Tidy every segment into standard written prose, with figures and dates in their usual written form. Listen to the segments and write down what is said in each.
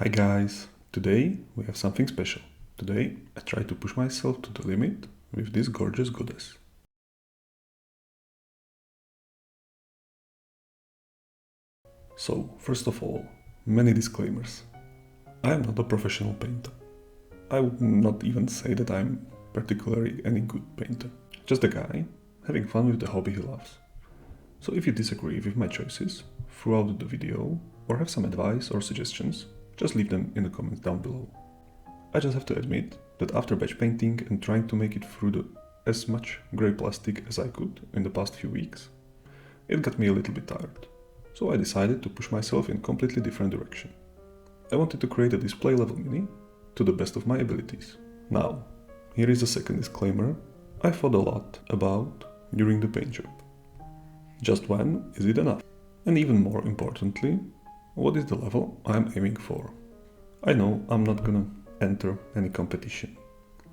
Hi guys, today we have something special. Today I try to push myself to the limit with this gorgeous goddess. So, first of all, many disclaimers. I am not a professional painter. I would not even say that I'm particularly any good painter. Just a guy having fun with the hobby he loves. So if you disagree with my choices throughout the video or have some advice or suggestions, just leave them in the comments down below. I just have to admit that after batch painting and trying to make it through as much grey plastic as I could in the past few weeks, it got me a little bit tired. So I decided to push myself in a completely different direction. I wanted to create a display level mini to the best of my abilities. Now, here is a second disclaimer I thought a lot about during the paint job. Just when is it enough? And even more importantly, what is the level I'm aiming for? I know I'm not gonna enter any competition,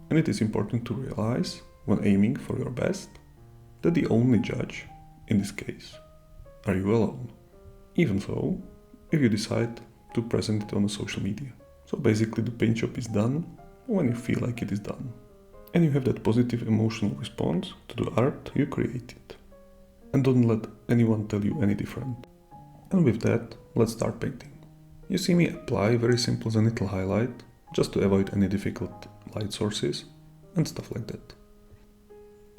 and it is important to realize when aiming for your best that the only judge in this case are you alone. Even so, if you decide to present it on social media. So basically the paint job is done when you feel like it is done, and you have that positive emotional response to the art you created. And don't let anyone tell you any different. And with that, let's start painting. You see me apply very simple zenithal highlight just to avoid any difficult light sources and stuff like that.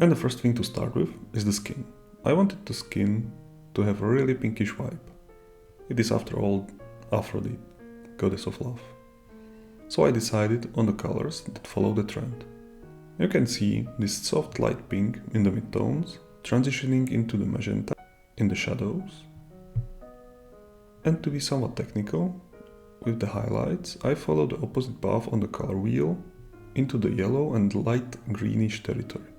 And the first thing to start with is the skin. I wanted the skin to have a really pinkish vibe. It is after all Aphrodite, goddess of love. So I decided on the colors that follow the trend. You can see this soft light pink in the midtones transitioning into the magenta in the shadows. And to be somewhat technical, with the highlights, I follow the opposite path on the color wheel into the yellow and light greenish territory.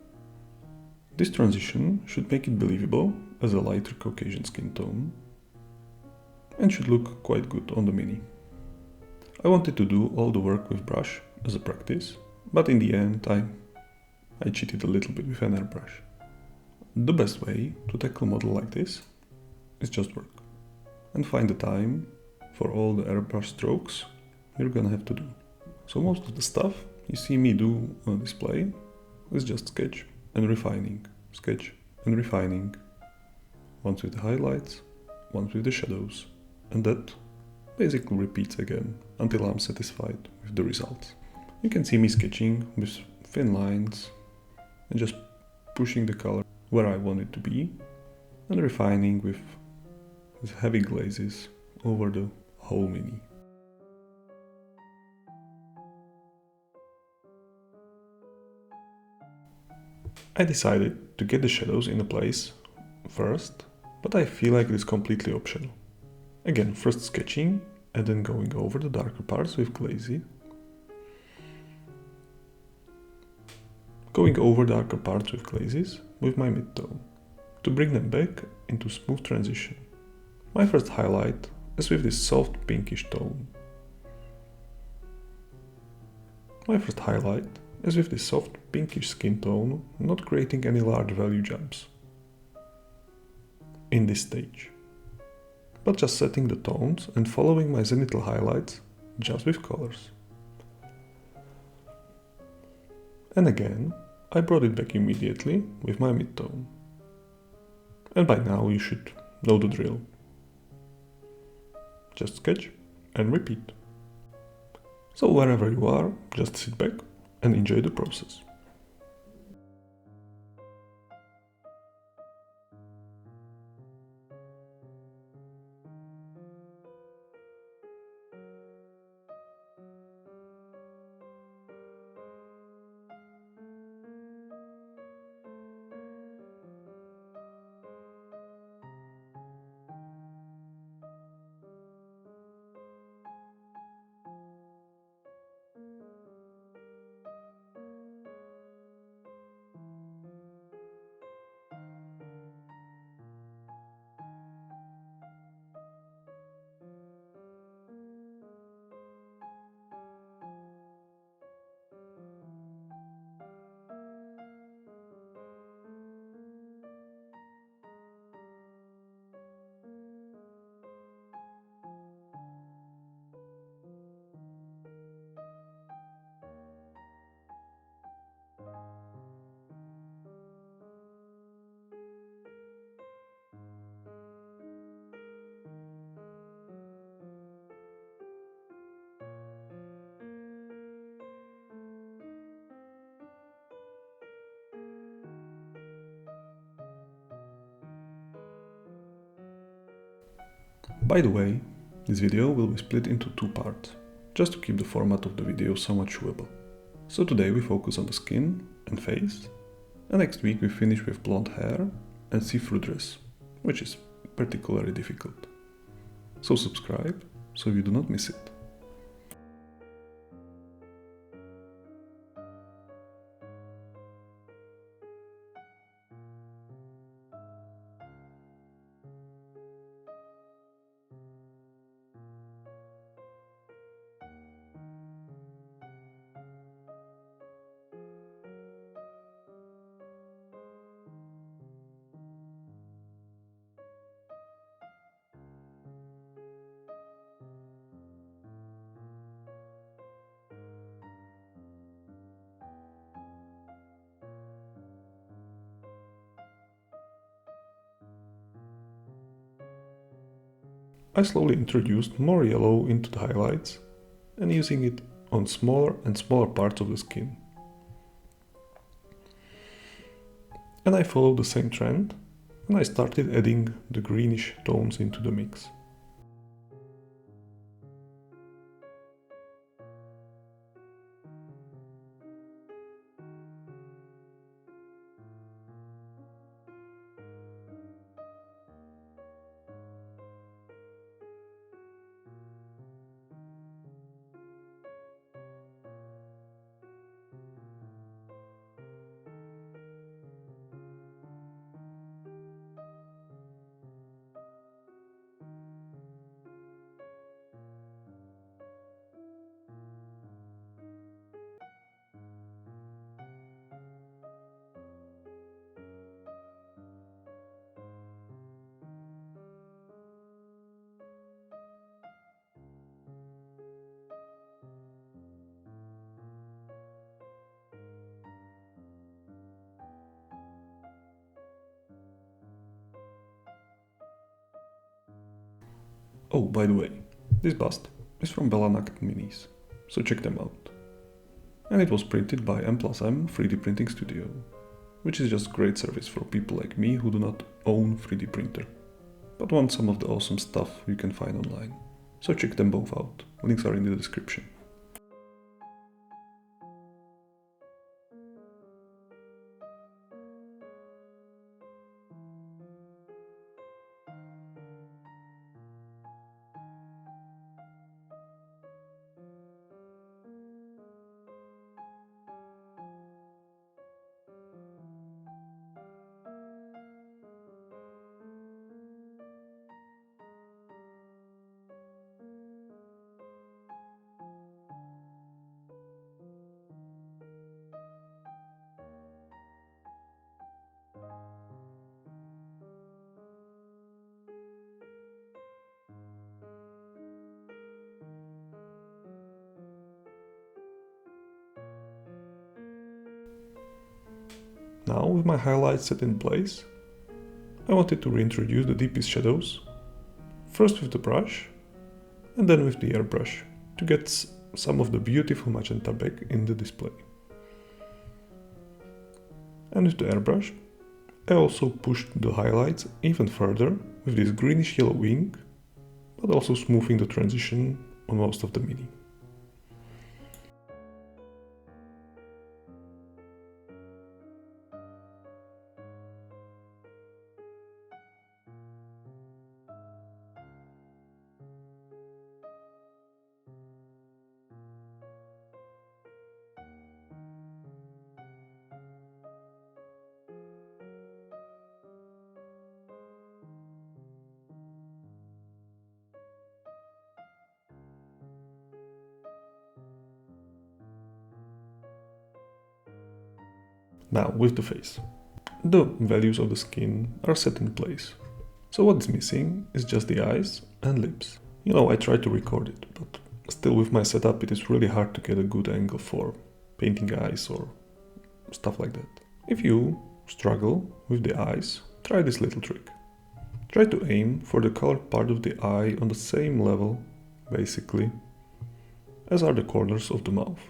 This transition should make it believable as a lighter Caucasian skin tone and should look quite good on the mini. I wanted to do all the work with brush as a practice, but in the end I cheated a little bit with an airbrush. The best way to tackle a model like this is just work and find the time for all the airbrush strokes you're gonna have to do. So most of the stuff you see me do on a display is just sketch and refining, sketch and refining, once with the highlights, once with the shadows, and that basically repeats again until I'm satisfied with the results. You can see me sketching with thin lines and just pushing the color where I want it to be, and refining with heavy glazes over the whole mini. I decided to get the shadows in place first, but I feel like it is completely optional. Again, first sketching and then going over the darker parts with glazing. Going over darker parts with glazes with my midtone to bring them back into smooth transition. My first highlight is with this soft pinkish tone. My first highlight is with this soft pinkish skin tone, not creating any large value jumps in this stage, but just setting the tones and following my zenithal highlights just with colors. And again, I brought it back immediately with my midtone. And by now you should know the drill. Just sketch and repeat. So wherever you are, just sit back and enjoy the process. By the way, this video will be split into two parts, just to keep the format of the video somewhat chewable. So today we focus on the skin and face, and next week we finish with blonde hair and see-through dress, which is particularly difficult. So subscribe, so you do not miss it. I slowly introduced more yellow into the highlights and using it on smaller and smaller parts of the skin. And I followed the same trend and I started adding the greenish tones into the mix. Oh, by the way, this bust is from Nacht minis, so check them out. And it was printed by M+M 3D Printing Studio, which is just great service for people like me who do not own 3D printer, but want some of the awesome stuff you can find online. So check them both out, links are in the description. Now, with my highlights set in place, I wanted to reintroduce the deepest shadows, first with the brush, and then with the airbrush, to get some of the beautiful magenta back in the display. And with the airbrush, I also pushed the highlights even further with this greenish yellow ink, but also smoothing the transition on most of the mini. Now, with the face. The values of the skin are set in place. So what is missing is just the eyes and lips. You know, I tried to record it, but still with my setup it is really hard to get a good angle for painting eyes or stuff like that. If you struggle with the eyes, try this little trick. Try to aim for the colored part of the eye on the same level, basically, as are the corners of the mouth,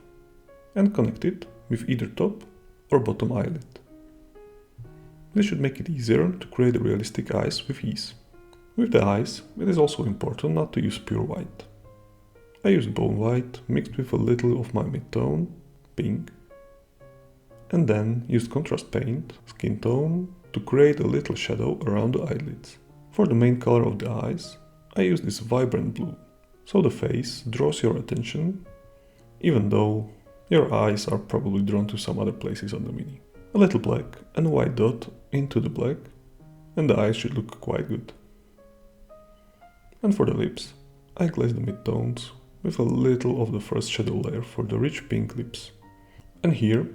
and connect it with either top or bottom eyelid. This should make it easier to create realistic eyes with ease. With the eyes, it is also important not to use pure white. I used bone white mixed with a little of my mid-tone, pink, and then used contrast paint, skin tone, to create a little shadow around the eyelids. For the main color of the eyes, I used this vibrant blue, so the face draws your attention, even though your eyes are probably drawn to some other places on the mini. A little black and a white dot into the black, and the eyes should look quite good. And for the lips, I glazed the mid-tones with a little of the first shadow layer for the rich pink lips. And here,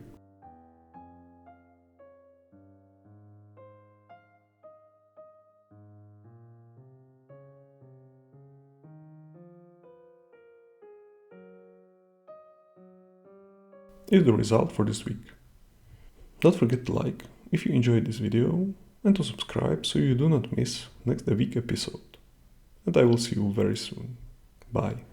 is the result for this week. Don't forget to like if you enjoyed this video and to subscribe so you do not miss next week episode. And I will see you very soon. Bye.